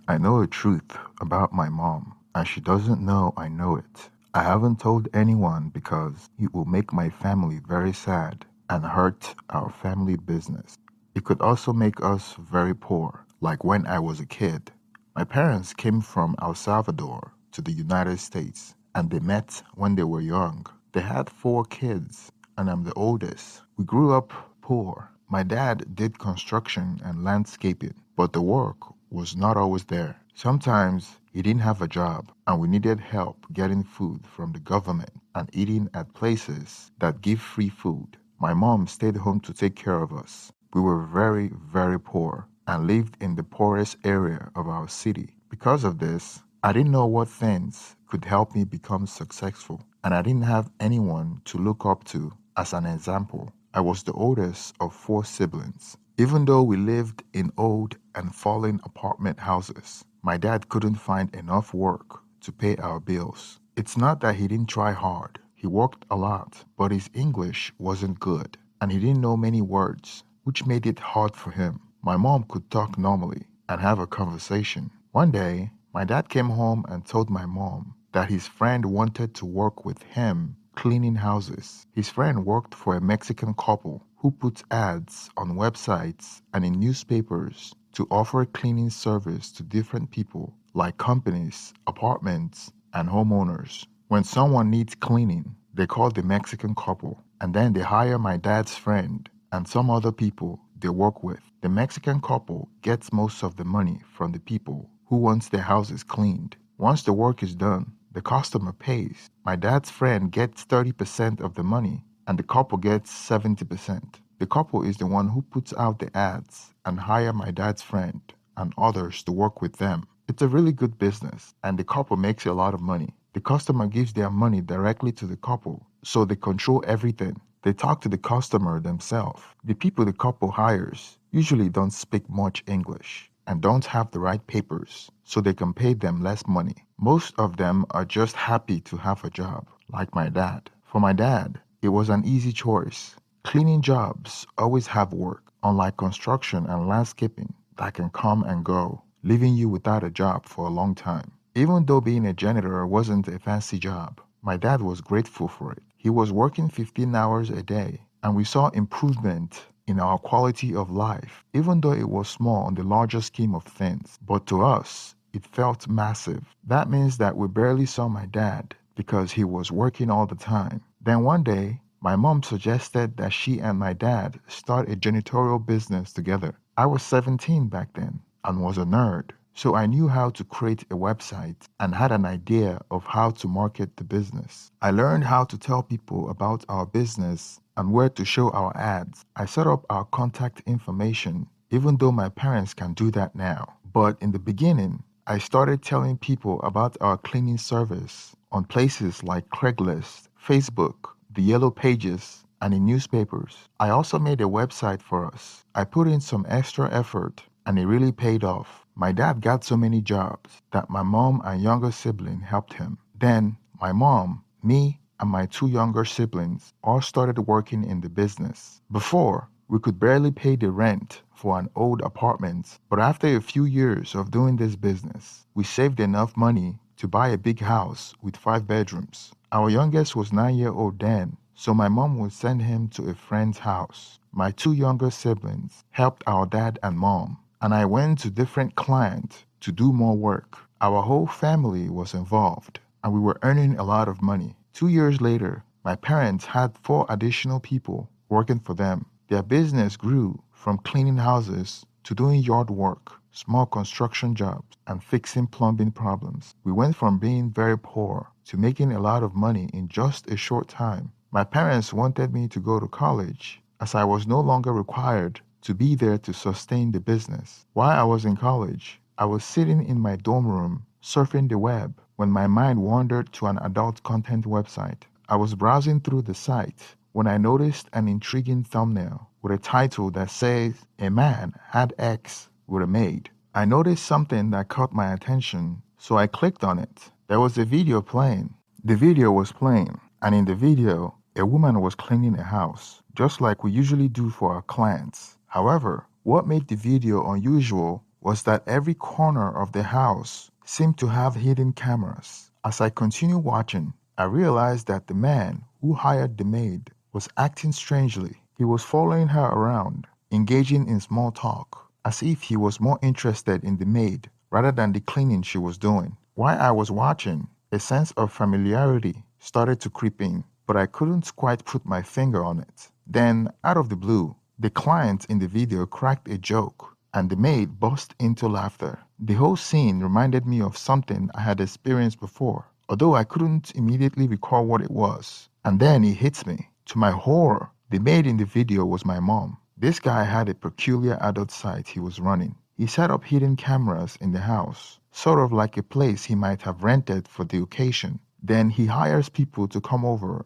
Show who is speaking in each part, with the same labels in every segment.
Speaker 1: I know a truth about my mom, and she doesn't know I know it. I haven't told anyone because it will make my family very sad and hurt our family business. It could also make us very poor, like when I was a kid. My parents came from El Salvador to the United States, and they met when they were young. They had four kids, and I'm the oldest. We grew up poor. My dad did construction and landscaping, but the work was not always there. Sometimes he didn't have a job, and we needed help getting food from the government and eating at places that give free food. My mom stayed home to take care of us. We were very, very poor and lived in the poorest area of our city. Because of this, I didn't know what things could help me become successful, and I didn't have anyone to look up to as an example. I was the oldest of four siblings. Even though we lived in old and fallen apartment houses, my dad couldn't find enough work to pay our bills. It's not that he didn't try hard. He worked a lot, but his English wasn't good, and he didn't know many words, which made it hard for him. My mom could talk normally and have a conversation. One day, my dad came home and told my mom that his friend wanted to work with him cleaning houses. His friend worked for a Mexican couple who put ads on websites and in newspapers to offer cleaning service to different people like companies, apartments, and homeowners. When someone needs cleaning, they call the Mexican couple and then they hire my dad's friend and some other people they work with. The Mexican couple gets most of the money from the people who wants their houses cleaned. Once the work is done, the customer pays. My dad's friend gets 30% of the money and the couple gets 70%. The couple is the one who puts out the ads and hire my dad's friend and others to work with them. It's a really good business and the couple makes a lot of money. The customer gives their money directly to the couple, so they control everything. They talk to the customer themselves. The people the couple hires usually don't speak much English and don't have the right papers, so they can pay them less money. Most of them are just happy to have a job, like my dad. For my dad, it was an easy choice. Cleaning jobs always have work, unlike construction and landscaping that can come and go, leaving you without a job for a long time. Even though being a janitor wasn't a fancy job, my dad was grateful for it. He was working 15 hours a day, and we saw improvement in our quality of life, even though it was small on the larger scheme of things. But to us, it felt massive. That means that we barely saw my dad because he was working all the time. Then one day, my mom suggested that she and my dad start a janitorial business together. I was 17 back then and was a nerd, so I knew how to create a website and had an idea of how to market the business. I learned how to tell people about our business and where to show our ads. I set up our contact information, even though my parents can do that now. But in the beginning, I started telling people about our cleaning service on places like Craigslist, Facebook, the Yellow Pages, and in newspapers. I also made a website for us. I put in some extra effort and it really paid off. My dad got so many jobs that my mom and younger sibling helped him. Then my mom, me, and my two younger siblings all started working in the business. Before, we could barely pay the rent for an old apartment, but after a few years of doing this business, we saved enough money to buy a big house with 5 bedrooms. Our youngest was 9 years old then, so my mom would send him to a friend's house. My two younger siblings helped our dad and mom, and I went to different clients to do more work. Our whole family was involved, and we were earning a lot of money. 2 years later, my parents had four additional people working for them. Their business grew from cleaning houses to doing yard work, small construction jobs, and fixing plumbing problems. We went from being very poor to making a lot of money in just a short time. My parents wanted me to go to college as I was no longer required to be there to sustain the business. While I was in college, I was sitting in my dorm room surfing the web when my mind wandered to an adult content website. I was browsing through the site when I noticed an intriguing thumbnail with a title that says, "A man had X with a maid." I noticed something that caught my attention, so I clicked on it. There was a video playing. The video was playing, and in the video, a woman was cleaning a house, just like we usually do for our clients. However, what made the video unusual was that every corner of the house seemed to have hidden cameras. As I continued watching, I realized that the man who hired the maid was acting strangely. He was following her around, engaging in small talk, as if he was more interested in the maid rather than the cleaning she was doing. While I was watching, a sense of familiarity started to creep in, but I couldn't quite put my finger on it. Then, out of the blue, the client in the video cracked a joke, and the maid burst into laughter. The whole scene reminded me of something I had experienced before, although I couldn't immediately recall what it was. And then it hits me. To my horror, the maid in the video was my mom. This guy had a peculiar adult site he was running. He set up hidden cameras in the house, sort of like a place he might have rented for the occasion. Then he hires people to come over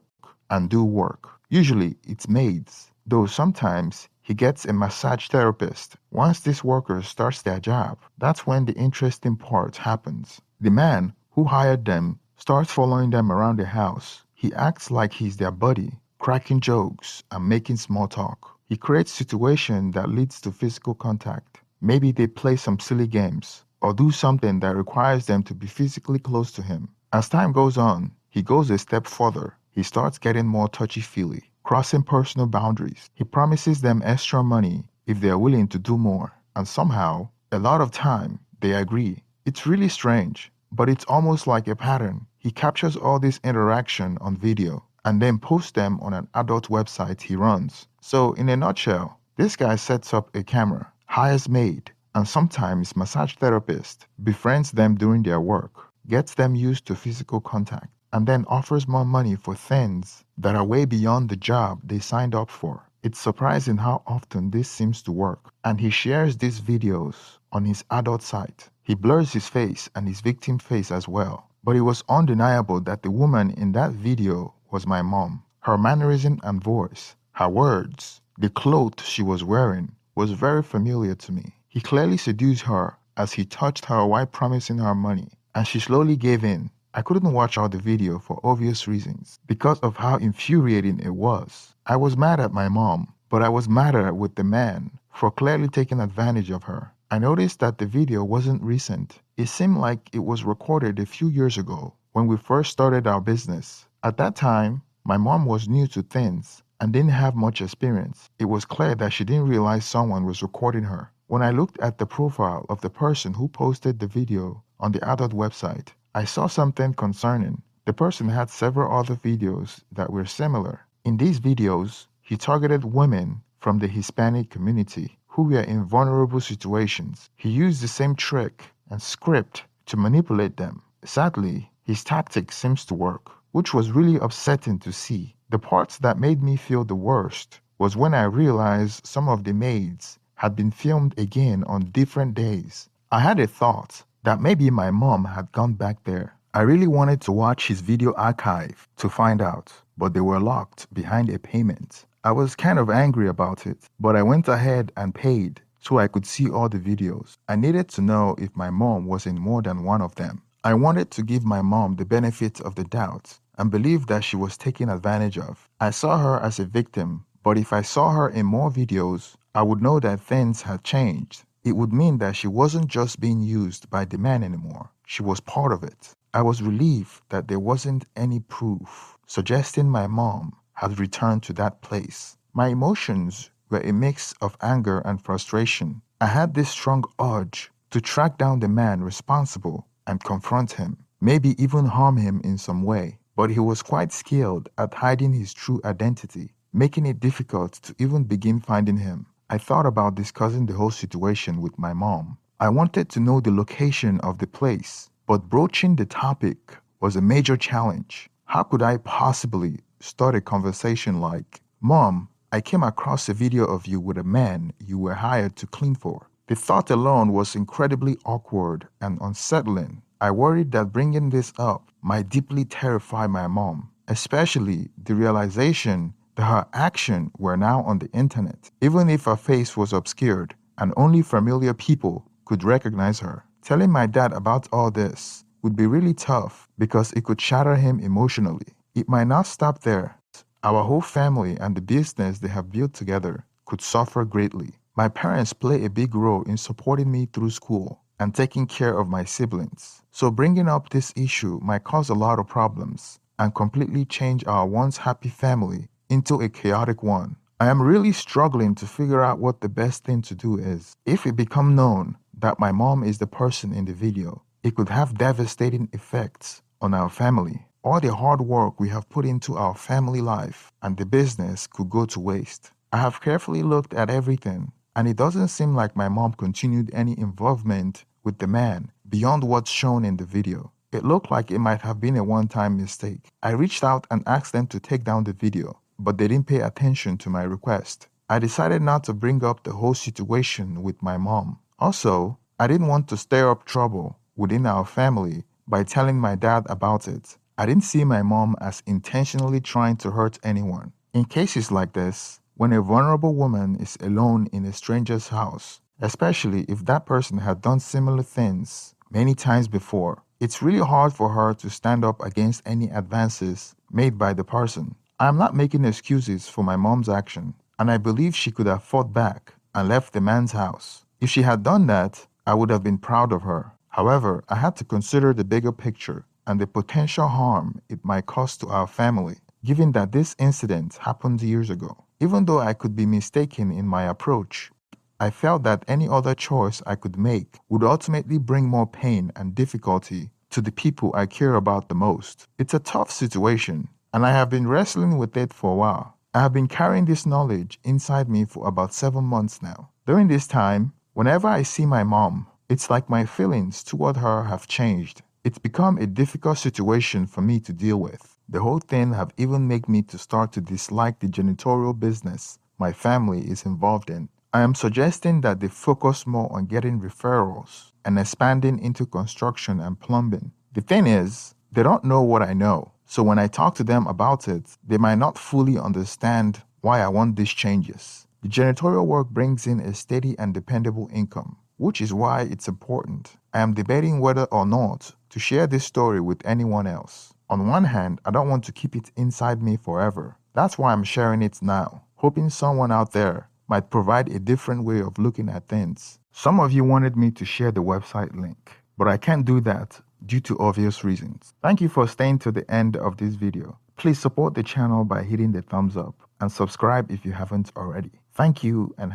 Speaker 1: and do work. Usually it's maids, though sometimes he gets a massage therapist. Once this worker starts their job, that's when the interesting part happens. The man who hired them starts following them around the house. He acts like he's their buddy, cracking jokes and making small talk. He creates situations that leads to physical contact. Maybe they play some silly games or do something that requires them to be physically close to him. As time goes on, he goes a step further. He starts getting more touchy-feely, crossing personal boundaries. He promises them extra money if they are willing to do more, and somehow, a lot of time, they agree. It's really strange, but it's almost like a pattern. He captures all this interaction on video and then posts them on an adult website he runs. So, in a nutshell, this guy sets up a camera, hires maid, and sometimes massage therapist, befriends them during their work, gets them used to physical contact, and then offers more money for things that are way beyond the job they signed up for. It's surprising how often this seems to work, and he shares these videos on his adult site. He blurs his face and his victim face as well. But it was undeniable that the woman in that video was my mom. Her mannerism and voice, her words, the clothes she was wearing was very familiar to me. He clearly seduced her as he touched her while promising her money, and she slowly gave in. I couldn't watch out the video for obvious reasons because of how infuriating it was. I was mad at my mom, but I was madder with the man for clearly taking advantage of her. I noticed that the video wasn't recent. It seemed like it was recorded a few years ago when we first started our business. At that time, my mom was new to things and didn't have much experience. It was clear that she didn't realize someone was recording her. When I looked at the profile of the person who posted the video on the adult website, I saw something concerning. The person had several other videos that were similar. In these videos, he targeted women from the Hispanic community who were in vulnerable situations. He used the same trick and script to manipulate them. Sadly, his tactic seems to work, which was really upsetting to see. The parts that made me feel the worst was when I realized some of the maids had been filmed again on different days. I had a thought that maybe my mom had gone back there. I really wanted to watch his video archive to find out, but they were locked behind a payment. I was kind of angry about it, but I went ahead and paid so I could see all the videos. I needed to know if my mom was in more than one of them. I wanted to give my mom the benefit of the doubt and believe that she was taken advantage of. I saw her as a victim, but if I saw her in more videos, I would know that things had changed. It would mean that she wasn't just being used by the man anymore. She was part of it. I was relieved that there wasn't any proof suggesting my mom had returned to that place. My emotions were a mix of anger and frustration. I had this strong urge to track down the man responsible and confront him, maybe even harm him in some way. But he was quite skilled at hiding his true identity, making it difficult to even begin finding him. I thought about discussing the whole situation with my mom. I wanted to know the location of the place, but broaching the topic was a major challenge. How could I possibly start a conversation like, "Mom, I came across a video of you with a man you were hired to clean for." The thought alone was incredibly awkward and unsettling. I worried that bringing this up might deeply terrify my mom, especially the realization that her actions were now on the internet, even if her face was obscured and only familiar people could recognize her. Telling my dad about all this would be really tough because it could shatter him emotionally. It might not stop there. Our whole family and the business they have built together could suffer greatly. My parents play a big role in supporting me through school and taking care of my siblings. So bringing up this issue might cause a lot of problems and completely change our once happy family into a chaotic one. I am really struggling to figure out what the best thing to do is. If it become known that my mom is the person in the video, it could have devastating effects on our family. All the hard work we have put into our family life and the business could go to waste. I have carefully looked at everything, and it doesn't seem like my mom continued any involvement with the man beyond what's shown in the video. It looked like it might have been a one-time mistake. I reached out and asked them to take down the video, but they didn't pay attention to my request. I decided not to bring up the whole situation with my mom. Also, I didn't want to stir up trouble within our family by telling my dad about it. I didn't see my mom as intentionally trying to hurt anyone. In cases like this, when a vulnerable woman is alone in a stranger's house, especially if that person had done similar things many times before, it's really hard for her to stand up against any advances made by the person. I'm not making excuses for my mom's action, and I believe she could have fought back and left the man's house. If she had done that, I would have been proud of her. However, I had to consider the bigger picture and the potential harm it might cause to our family, given that this incident happened years ago. Even though I could be mistaken in my approach, I felt that any other choice I could make would ultimately bring more pain and difficulty to the people I care about the most. It's a tough situation, and I have been wrestling with it for a while. I have been carrying this knowledge inside me for about 7 months now. During this time, whenever I see my mom, it's like my feelings toward her have changed. It's become a difficult situation for me to deal with. The whole thing have even made me to start to dislike the janitorial business my family is involved in. I am suggesting that they focus more on getting referrals and expanding into construction and plumbing. The thing is, they don't know what I know, so when I talk to them about it, they might not fully understand why I want these changes. The janitorial work brings in a steady and dependable income, which is why it's important. I am debating whether or not to share this story with anyone else. On one hand, I don't want to keep it inside me forever. That's why I'm sharing it now, hoping someone out there might provide a different way of looking at things. Some of you wanted me to share the website link, but I can't do that due to obvious reasons. Thank you for staying to the end of this video. Please support the channel by hitting the thumbs up and subscribe if you haven't already. Thank you and